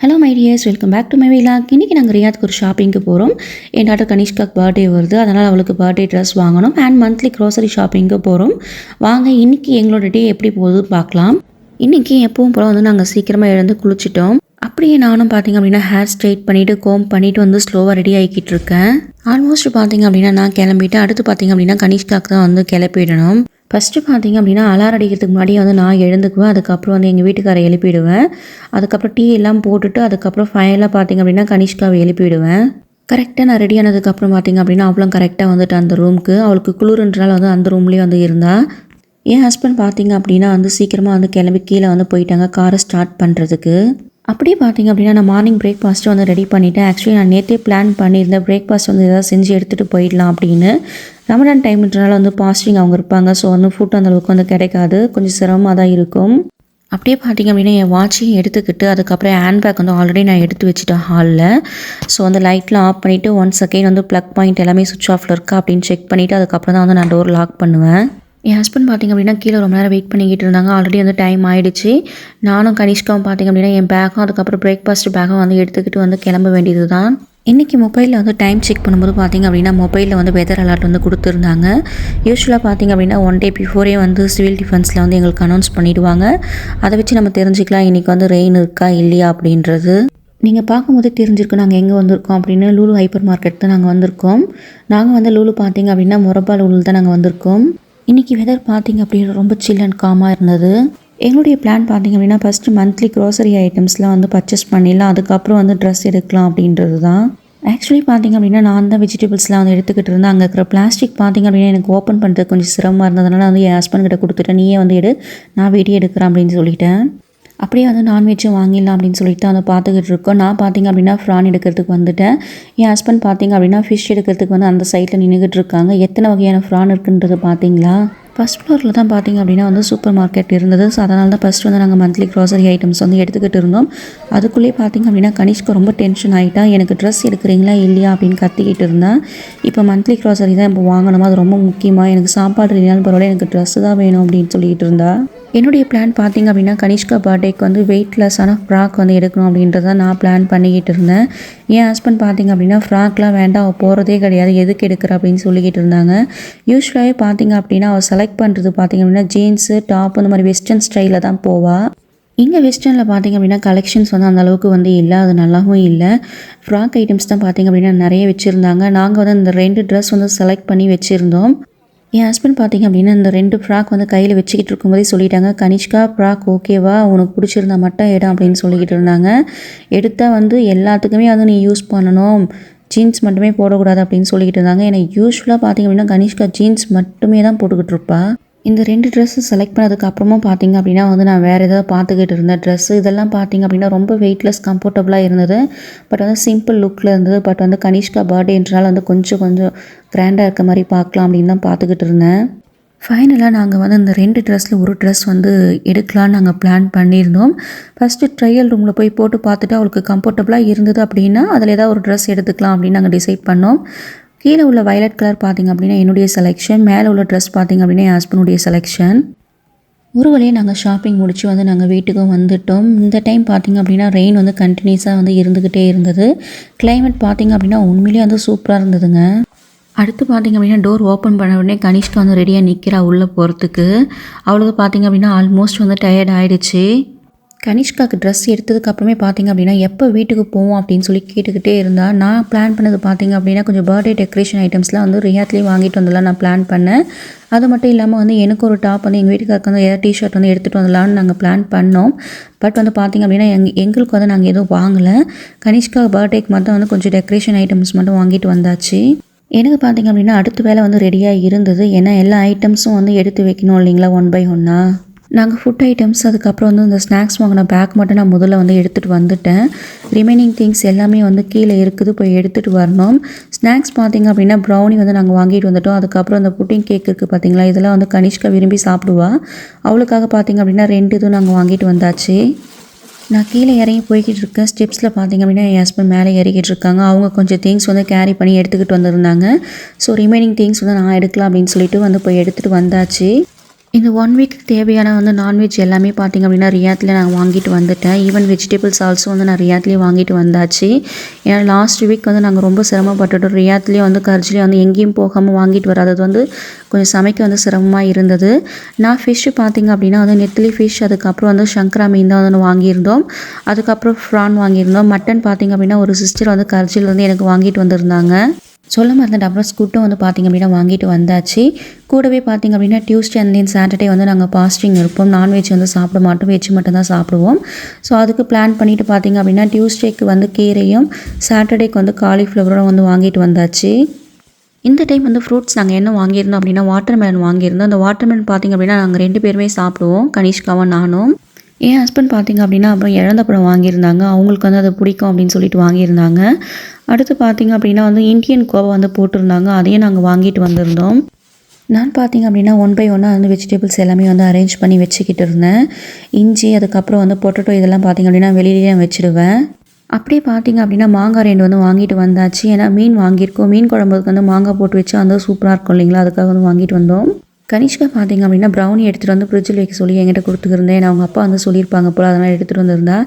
Hello my dears, welcome back to my vlog. இன்றைக்கி நாங்கள் ரியாத்துக்கு ஒரு ஷாப்பிங்க்கு போகிறோம். என் டாட்டர் கனிஷ்காக்கு பர்த்டே வருது, அதனால் அவளுக்கு பர்த்டே ட்ரெஸ் வாங்கணும் அண்ட் மந்த்லி க்ரோசரி ஷாப்பிங்க்கு போகிறோம். வாங்க இன்றைக்கி எங்களோட டே எப்படி போகுதுன்னு பார்க்கலாம். இன்றைக்கி எப்பவும் போல் வந்து நாங்கள் சீக்கிரமாக எழுந்து குளிச்சிட்டோம். அப்படியே நானும் பார்த்திங்க அப்படின்னா ஹேர் ஸ்ட்ரைட் பண்ணிவிட்டு கோம் பண்ணிவிட்டு வந்து ஸ்லோவாக ரெடி ஆகிக்கிட்டு இருக்கேன். ஆல்மோஸ்ட் பார்த்திங்க அப்படின்னா நான் கிளம்பிட்டு அடுத்து பார்த்திங்க அப்படின்னா கனிஷ்காக்கு தான் வந்து கிளப்பிடணும். ஃபஸ்ட்டு பார்த்திங்க அப்படின்னா அலாரம் அடிக்கிறதுக்கு முன்னாடியே வந்து நான் எழுந்துக்குவேன். அதுக்கப்புறம் வந்து எங்கள் வீட்டுக்காரை எழுப்பிடுவேன். அதுக்கப்புறம் டீ எல்லாம் போட்டுட்டு அதுக்கப்புறம் ஃபைனலாக பார்த்திங்க அப்படின்னா கனிஷ்காவை எழுப்பிடுவேன். கரெக்டாக நான் ரெடி ஆனதுக்கப்புறம் பார்த்திங்க அப்படின்னா அவளும் கரெக்டாக வந்துட்டு அந்த ரூமுக்கு, அவளுக்கு குளிர்ன்றனால வந்து அந்த ரூம்லேயே வந்து இருந்தாள். என் ஹஸ்பண்ட் பார்த்திங்க அப்படின்னா வந்து சீக்கிரமாக வந்து கிளம்பி கீழே வந்து போயிட்டாங்க காரை ஸ்டார்ட் பண்ணுறதுக்கு. அப்படியே பார்த்திங்க அப்படின்னா நான் மார்னிங் பிரேக்ஃபாஸ்ட்டு வந்து ரெடி பண்ணிவிட்டேன். ஆக்சுவலி நான் நேற்றே பிளான் பண்ணியிருந்தேன் பிரேக்ஃபாஸ்ட் வந்து எதாவது செஞ்சு எடுத்துகிட்டு போயிடலாம் அப்படின்னு. ரமடான் டைம்ன்றனால வந்து பாஸ்டிங் அவங்க இருப்பாங்க. ஸோ வந்து ஃபுட் அந்தளவுக்கு வந்து கிடைக்காது, கொஞ்சம் சிரமமாக தான் இருக்கும். அப்படியே பார்த்திங்க அப்படின்னா என் வாட்சையும் எடுத்துக்கிட்டு அதுக்கப்புறம் ஹேண்ட் பேக் வந்து ஆல்ரெடி நான் எடுத்து வச்சுட்டேன் ஹாலில். ஸோ வந்து லைட்லாம் ஆஃப் பண்ணிவிட்டு ஒன்ஸ் அகைன் வந்து ப்ளக் பாயிண்ட் எல்லாமே சுவிட்ச் ஆஃபில் இருக்கா அப்படின்னு செக் பண்ணிவிட்டு அதுக்கப்புறம் தான் வந்து நான் டோர் லாக் பண்ணுவேன். என் ஹஸ்பண்ட் பார்த்திங்க அப்படின்னா கீழே ரொம்ப நேரம் வெயிட் பண்ணிக்கிட்டு இருந்தாங்க. ஆல்ரெடி வந்து டைம் ஆகிடுச்சு. நானும் கனிஷ்காவும் பார்த்திங்க அப்படின்னா என் பேக்கும் அதுக்கப்புறம் பிரேக்ஃபாஸ்ட் பேக்கும் வந்து எடுத்துக்கிட்டு வந்து கிளம்ப வேண்டியது தான். இன்றைக்கி மொபைலில் வந்து டைம் செக் பண்ணும்போது பார்த்திங்க அப்படின்னா மொபைலில் வந்து வெதர் அலர்ட் வந்து கொடுத்துருந்தாங்க. யூஸ்வலாக பார்த்திங்க அப்படின்னா 1 டே பிஃபோரே வந்து சிவில் டிஃபென்ஸில் வந்து எங்களுக்கு அனௌன்ஸ் பண்ணிவிடுவாங்க. அதை வச்சு நம்ம தெரிஞ்சுக்கலாம் இன்றைக்கி வந்து ரெயின் இருக்கா இல்லையா அப்படின்றது. நீங்கள் பார்க்கும்போதே தெரிஞ்சிருக்கோம் நாங்கள் எங்கே வந்திருக்கோம் அப்படின்னு. லூலு ஹைப்பர் மார்க்கெட் தான் நாங்கள் வந்திருக்கோம். நாங்கள் வந்து லூலு பார்த்திங்க அப்படின்னா மொரபா லூலு தான் நாங்கள் வந்திருக்கோம். இன்றைக்கி வெதர் பார்த்திங்க அப்படின்னா ரொம்ப சில் அண்ட் காமாக இருந்தது. எங்களுடைய பிளான் பார்த்திங்க அப்படின்னா ஃபஸ்ட்டு மந்த்லி க்ரோசரி ஐட்டம்ஸ்லாம் வந்து பர்ச்சேஸ் பண்ணிடலாம், அதுக்கப்புறம் வந்து ட்ரெஸ் எடுக்கலாம் அப்படின்றது தான். ஆக்சுவலி பார்த்திங்க அப்படின்னா நான் தான் வெஜிடபிள்ஸ்லாம் வந்து எடுத்துக்கிட்டு இருந்தேன். அங்கே இருக்கிற பிளாஸ்டிக் பார்த்திங்க அப்படின்னா எனக்கு ஓப்பன் பண்ணுறது கொஞ்சம் சிரமமாக இருந்ததுனால வந்து என் ஹஸ்பண்ட் கிட்ட கொடுத்துட்டேன், நீயே வந்து எடு நான் வீடியோ எடுக்கிறேன் அப்படின்னு சொல்லிட்டேன். அப்படியே வந்து நான்வெஜ்ஜும் வாங்கிடலாம் அப்படின்னு சொல்லிட்டு அதை பார்த்துக்கிட்டு இருக்கோம். நான் பார்த்திங்க அப்படின்னா ஃப்ரான் எடுக்கிறதுக்கு வந்துட்டேன். என் ஹஸ்பண்ட் பார்த்திங்க அப்படின்னா ஃபிஷ் எடுக்கிறதுக்கு வந்து அந்த சைட்டில் நின்றுக்கிட்டு இருக்காங்க. எத்தனை வகையான ஃப்ரான் இருக்குன்றது பார்த்திங்களா? ஃபஸ்ட் ஃப்ளோரில் தான் பார்த்திங்க அப்படின்னா வந்து சூப்பர் மார்க்கெட் இருந்தது. ஸோ அதனால தான் ஃபஸ்ட்டு வந்து நாங்கள் மந்த்லி க்ரோசரி ஐட்டம்ஸ் வந்து எடுத்துக்கிட்டு இருந்தோம். அதுக்குள்ளேயே பார்த்திங்க அப்படின்னா கனிஷ்கா ரொம்ப டென்ஷன் ஆகிட்டா. எனக்கு ட்ரெஸ் எடுக்கிறீங்களா இல்லையா அப்படின்னு கத்திக்கிட்டு இருந்தேன். இப்போ மந்த்லி க்ரோசரி தான் இப்போ வாங்கணுமா, அது ரொம்ப முக்கியமாக, எனக்கு சாப்பாடு இல்லைனாலும் பரவாயில்ல எனக்கு ட்ரெஸ்ஸு தான் வேணும் அப்படின்னு சொல்லிகிட்டு இருந்தா. என்னுடைய பிளான் பார்த்திங்க அப்படின்னா கனிஷ்கா பர்த்டேக்கு வந்து வெயிட்லெஸ்ஸான ஃப்ராக் வந்து எடுக்கணும் அப்படின்றத நான் பிளான் பண்ணிக்கிட்டு இருந்தேன். என் ஹஸ்பண்ட் பார்த்திங்க அப்படின்னா ஃப்ராக்லாம் வேண்டாம், அவள் போகிறதே கிடையாது, எதுக்கு எடுக்கிற அப்படின்னு சொல்லிக்கிட்டு இருந்தாங்க. யூஸ்வலாகவே பார்த்திங்க அப்படின்னா அவள் செலக்ட் பண்ணுறது பார்த்திங்க அப்படின்னா ஜீன்ஸு டாப் இந்த மாதிரி வெஸ்டர்ன் ஸ்டைலில் தான் போவாள். இங்கே வெஸ்டர்னில் பார்த்திங்க அப்படின்னா கலெக்ஷன்ஸ் வந்து அந்தளவுக்கு வந்து இல்லை, அது நல்லாவும் இல்லை. ஃப்ராக் ஐட்டம்ஸ் தான் பார்த்திங்க அப்படின்னா நிறைய வச்சுருந்தாங்க. நாங்கள் வந்து இந்த 2 ட்ரெஸ் வந்து செலக்ட் பண்ணி வச்சுருந்தோம். என் ஹஸ்பண்ட் பார்த்திங்க அப்படின்னா இந்த 2 ஃப்ராக் வந்து கையில் வச்சுக்கிட்டு இருக்கும்போதே சொல்லிட்டாங்க, கனிஷ்கா ஃப்ராக் ஓகேவா, உனக்கு பிடிச்சிருந்தா மட்டும் இடம் அப்படின்னு சொல்லிக்கிட்டு இருந்தாங்க. எடுத்தால் வந்து எல்லாத்துக்குமே வந்து நீ யூஸ் பண்ணணும், ஜீன்ஸ் மட்டுமே போடக்கூடாது அப்படின்னு சொல்லிக்கிட்டு இருந்தாங்க. ஏன்னா யூஸ்வலாக பார்த்திங்க அப்படின்னா கனிஷ்கா ஜீன்ஸ் மட்டுமே தான் போட்டுக்கிட்டு இருப்பா. இந்த 2 ட்ரெஸ்ஸு செலக்ட் பண்ணதுக்கு அப்புறமும் பார்த்திங்க அப்படின்னா வந்து நான் வேறு ஏதாவது பார்த்துக்கிட்டு இருந்தேன் ட்ரெஸ்ஸு. இதெல்லாம் பார்த்திங்க அப்படின்னா ரொம்ப வெயிட்லெஸ் கம்ஃபர்டபுளாக இருந்தது. பட் வந்து சிம்பிள் லுக்கில் இருந்தது. பட் வந்து கனிஷ்கா பர்த்டேன்றனால வந்து கொஞ்சம் கிராண்டாக இருக்க மாதிரி பார்க்கலாம் அப்படின்னு தான் பார்த்துக்கிட்டு இருந்தேன். ஃபைனலாக நாங்கள் வந்து இந்த 2 ட்ரெஸ்ஸில் ஒரு ட்ரெஸ் வந்து எடுக்கலான்னு நாங்கள் பிளான் பண்ணியிருந்தோம். ஃபஸ்ட்டு ட்ரையல் ரூமில் போய் போட்டு பார்த்துட்டு அவளுக்கு கம்ஃபர்டபுளாக இருந்தது அப்படின்னா அதில் ஏதாவது ஒரு ட்ரெஸ் எடுத்துக்கலாம் அப்படின்னு நாங்கள் டிசைட் பண்ணோம். கீழே உள்ள வயலட் கலர் பார்த்திங்க அப்படின்னா என்னுடைய செலெக்ஷன், மேலே உள்ள ட்ரெஸ் பார்த்திங்க அப்படின்னா என் ஹஸ்பண்டுடைய செலெக்ஷன். ஒரு வழியே நாங்கள் ஷாப்பிங் முடித்து வந்து நாங்கள் வீட்டுக்கும் வந்துவிட்டோம். இந்த டைம் பார்த்திங்க அப்படின்னா ரெயின் வந்து கண்டினியூஸாக வந்து இருந்துக்கிட்டே இருந்தது. கிளைமேட் பார்த்திங்க அப்படின்னா உண்மையிலேயே வந்து சூப்பராக இருந்ததுங்க. அடுத்து பார்த்திங்க அப்படின்னா டோர் ஓப்பன் பண்ண உடனே கனிஷ்கா வந்து ரெடியாக நிற்கிறா உள்ளே போகிறதுக்கு. அவளுக்கு பார்த்திங்க அப்படின்னா ஆல்மோஸ்ட் வந்து டயர்ட் ஆகிடுச்சு. கனிஷ்காவுக்கு ட்ரெஸ் எடுத்ததுக்கப்புறமே பார்த்திங்க அப்படின்னா எப்போ வீட்டுக்கு போவோம் அப்படின்னு சொல்லி கேட்டுக்கிட்டே இருந்தால், நான் பிளான் பண்ணது பார்த்திங்க அப்படின்னா கொஞ்சம் பர்த்டே டெக்கரேஷன் ஐட்டம்ஸ்லாம் வந்து ரியாத்லேயே வாங்கிட்டு வந்துடலாம் நான் பிளான் பண்ணேன். அது மட்டும் இல்லாமல் வந்து எனக்கு ஒரு டாப் வந்து எங்கள் வீட்டுக்காருக்கு வந்து ஏதாவது டிஷர்ட் வந்து எடுத்துகிட்டு வந்துடலான்னு நாங்கள் பிளான் பண்ணோம். பட் வந்து பார்த்திங்க அப்படின்னா எங்களுக்கு வந்து நாங்கள் எதுவும் வாங்கலை. கனிஷ்கா பர்த்டேக்கு மட்டும் வந்து கொஞ்சம் டெக்கரேஷன் ஐட்டம்ஸ் மட்டும் வாங்கிட்டு வந்தாச்சு. எனக்கு பார்த்திங்க அப்படின்னா அடுத்த வேலை வந்து ரெடியாக இருந்தது. ஏன்னா எல்லா ஐட்டம்ஸும் வந்து எடுத்து வைக்கணும் இல்லைங்களா, 1 by 1. நாங்கள் ஃபுட் ஐட்டம்ஸ் அதுக்கப்புறம் வந்து இந்த ஸ்நாக்ஸ் வாங்கின பேக் மட்டும் நான் முதல்ல வந்து எடுத்துகிட்டு வந்துட்டேன். ரிமைனிங் திங்ஸ் எல்லாமே வந்து கீழே இருக்குது, போய் எடுத்துகிட்டு வரணும். ஸ்நாக்ஸ் பார்த்திங்க அப்படின்னா ப்ரௌனி வந்து நாங்கள் வாங்கிட்டு வந்துட்டோம். அதுக்கப்புறம் அந்த புட்டிங் கேக் இருக்குது பார்த்திங்களா, இதெல்லாம் வந்து கனிஷ்கா விரும்பி சாப்பிடுவா. அவளுக்காக பார்த்திங்க அப்படின்னா 2 இதுவும் நாங்கள் வாங்கிட்டு வந்தாச்சு. நான் கீழே இறங்கி போய்கிட்டு இருக்கேன். ஸ்டெப்ஸில் பார்த்திங்க அப்படின்னா என் ஹஸ்பண்ட் மேலே இறக்கிட்டு இருக்காங்க. அவங்க கொஞ்சம் திங்ஸ் வந்து கேரி பண்ணி எடுத்துக்கிட்டு வந்திருந்தாங்க. ஸோ ரிமைனிங் திங்ஸ் வந்து நான் எடுக்கலாம் அப்படின்னு சொல்லிட்டு வந்து போய் எடுத்துகிட்டு வந்தாச்சு. இந்த 1 வீக்குக்கு தேவையான வந்து நான்வெஜ் எல்லாமே பார்த்திங்க அப்படின்னா ரியாத்ல நான் வாங்கிட்டு வந்துட்டேன். ஈவன் வெஜிடபிள்ஸ் ஆல்சோ வந்து நான் ரியாத்லேயே வாங்கிட்டு வந்தாச்சு. ஏன்னா லாஸ்ட் வீக் வந்து நாங்கள் ரொம்ப சிரமப்பட்டுட்டோம். ரியாத்லேயே வந்து கர்ஜ்லேயே வந்து எங்கேயும் போகாமல் வாங்கிட்டு வராதது வந்து கொஞ்சம் சமைக்க வந்து சிரமமாக இருந்தது. நான் ஃபிஷ்ஷு பார்த்திங்க அப்படின்னா வந்து நெத்திலி ஃபிஷ், அதுக்கப்புறம் வந்து சங்கரா மீன் தான் வந்து வாங்கியிருந்தோம். அதுக்கப்புறம் ப்ரான் வாங்கியிருந்தோம். மட்டன் பார்த்திங்க அப்படின்னா ஒரு சிஸ்டர் வந்து கர்ஜில் வந்து எனக்கு வாங்கிட்டு வந்திருந்தாங்க. சொல்ல மறந்துட்டேன். அப்புறம் ஸ்குட்டும் வந்து பார்த்திங்க அப்படின்னா வாங்கிட்டு வந்தாச்சு. கூடவே பார்த்திங்க அப்படின்னா டியூஸ்டே அண்ட் தென் சாட்டர்டே வந்து நாங்கள் பாஸ்டிங் இருப்போம். நான்வெஜ் வந்து சாப்பிட மாட்டோம், வெஜ் மட்டும் தான் சாப்பிடுவோம். ஸோ அதுக்கு பிளான் பண்ணிவிட்டு பார்த்திங்க அப்படின்னா டியூஸ்டேக்கு வந்து கீரையும், சாட்டர்டேக்கு வந்து காலிஃப்ளவரும் வந்து வாங்கிட்டு வந்தாச்சு. இந்த டைம் வந்து ஃப்ரூட்ஸ் நாங்கள் என்ன வாங்கியிருந்தோம் அப்படின்னா வாட்டர்மெலன் வாங்கியிருந்தோம். அந்த வாட்டர்மெலன் பார்த்திங்க அப்படின்னா நாங்கள் 2 பேருமே சாப்பிடுவோம், கனிஷ்காவும் நானும். என் ஹஸ்பண்ட் பார்த்திங்க அப்படின்னா அப்புறம் இழந்தப்பழம் வாங்கியிருந்தாங்க. அவங்களுக்கு வந்து அது பிடிக்கும் அப்படின்னு சொல்லிட்டு வாங்கியிருந்தாங்க. அடுத்து பார்த்திங்க அப்படின்னா வந்து இந்தியன் கோவா வந்து போட்டிருந்தாங்க. அதையும் நாங்கள் வாங்கிட்டு வந்திருந்தோம். நான் பார்த்திங்க அப்படின்னா 1 பை 1 வந்து வெஜிடபிள்ஸ் எல்லாமே வந்து அரேஞ்ச் பண்ணி வச்சுக்கிட்டு இருந்தேன். இஞ்சி, அதுக்கப்புறம் வந்து பொட்டேட்டோ இதெல்லாம் பார்த்திங்க அப்படின்னா வெளியிலேயே வச்சுடுவேன். அப்படியே பார்த்திங்க அப்படின்னா மாங்காய் 2 வந்து வாங்கிட்டு வந்தாச்சு. ஏன்னா மீன் வாங்கியிருக்கோம். மீன் குழம்புக்கு வந்து மாங்காய் போட்டு வச்சா வந்து சூப்பராக இருக்கும் இல்லைங்களா, அதுக்காக வந்து வாங்கிட்டு வந்தோம். கனிஷ்கா பார்த்திங்க அப்படின்னா ப்ரௌனி எடுத்துகிட்டு வந்து ஃப்ரிட்ஜில் வைக்க சொல்லி என்கிட்ட கொடுத்துருந்தேன். அவங்க அப்பா வந்து சொல்லியிருப்பாங்க போல், அதனால் எடுத்துகிட்டு வந்திருந்தா.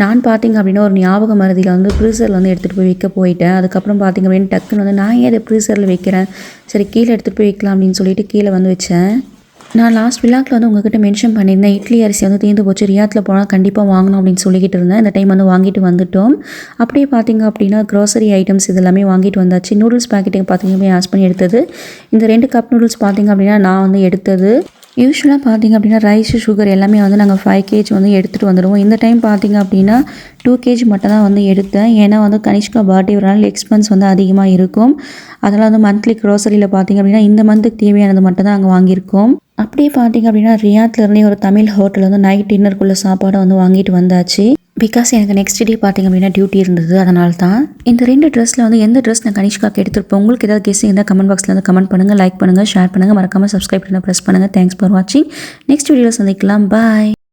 நான் பார்த்திங்க அப்படின்னா ஒரு ஞாபக மறதியில் வந்து ஃப்ரீசரில் வந்து எடுத்துகிட்டு போய் வைக்க போயிட்டேன். அதுக்கப்புறம் பார்த்திங்க அப்படின்னா டக்குன்னு வந்து நான் ஏன் அதை ஃப்ரீசரில் வைக்கிறேன், சரி கீழே எடுத்துகிட்டு போய் வைக்கலாம் அப்படின்னு சொல்லிட்டு கீழே வந்து வச்சேன். நான் லாஸ்ட் விழாக்கில் வந்து உங்ககிட்ட மென்ஷன் பண்ணியிருந்தேன், இட்லி அரிசி வந்து தீர்ந்து போச்சு, ரியாத்தில் போனால் கண்டிப்பாக வாங்கணும் அப்படின்னு சொல்லிக்கிட்டு இருந்தேன். இந்த டைம் வந்து வாங்கிட்டு வந்துட்டோம். அப்படியே பார்த்திங்க அப்படின்னா க்ரோசரி ஐட்டம்ஸ் இது எல்லாமே வாங்கிட்டு வந்தாச்சு. நூடுல்ஸ் பேக்கெட்டுக்கு பார்த்திங்க அப்படின்னா ஆஸ் பண்ணி எடுத்தது. இந்த 2 கப் நூடுல்ஸ் பார்த்திங்க அப்படின்னா நான் வந்து எடுத்தது. யூஸ்வலாக பார்த்திங்க அப்படின்னா ரைஸு, சுகர் எல்லாமே வந்து நாங்கள் 5 கேஜி வந்து எடுத்துகிட்டு வந்துடுவோம். இந்த டைம் பார்த்திங்க அப்படின்னா 2 கேஜி மட்டும் தான் வந்து எடுத்தேன். ஏன்னா வந்து கனிஷ்கா பர்த்டே வரனால எக்ஸ்பென்ஸ் வந்து அதிகமாக இருக்கும். அதனால் வந்து மந்த்லி க்ரோசரியில் பார்த்திங்க அப்படின்னா இந்த மந்த்துக்கு தேவையானது மட்டும் தான் நாங்கள் வாங்கியிருக்கோம். அப்படியே பார்த்திங்க அப்படின்னா ரியாத்லேருந்தே ஒரு தமிழ் ஹோட்டல் வந்து நைட் டின்னருக்குள்ளே சாப்பாடை வந்து வாங்கிட்டு வந்தாச்சு. பிகாஸ் எனக்கு நெக்ஸ்ட் டே பார்த்திங்க அப்படின்னா டியூட்டி இருந்தது. அதனால தான் இந்த 2 ட்ரெஸ்ஸில் வந்து எந்த ட்ரெஸ் நான் கனிஷ்காக்கு எடுத்துருப்போம். உங்களுக்கு ஏதாவது கெஸ் இருந்தால் கமெண்ட் பாக்ஸில் வந்து கமெண்ட் பண்ணுங்கள், லைக் பண்ணுங்கள், ஷேர் பண்ணுங்கள், மறக்காமல் சப்ஸ்கிரைப் பண்ண ப்ரெஸ் பண்ணுங்கள். தேங்க்ஸ் ஃபார் வாட்சிங். நெக்ஸ்ட் வீடியோவில் சந்திக்கலாம். பாய்.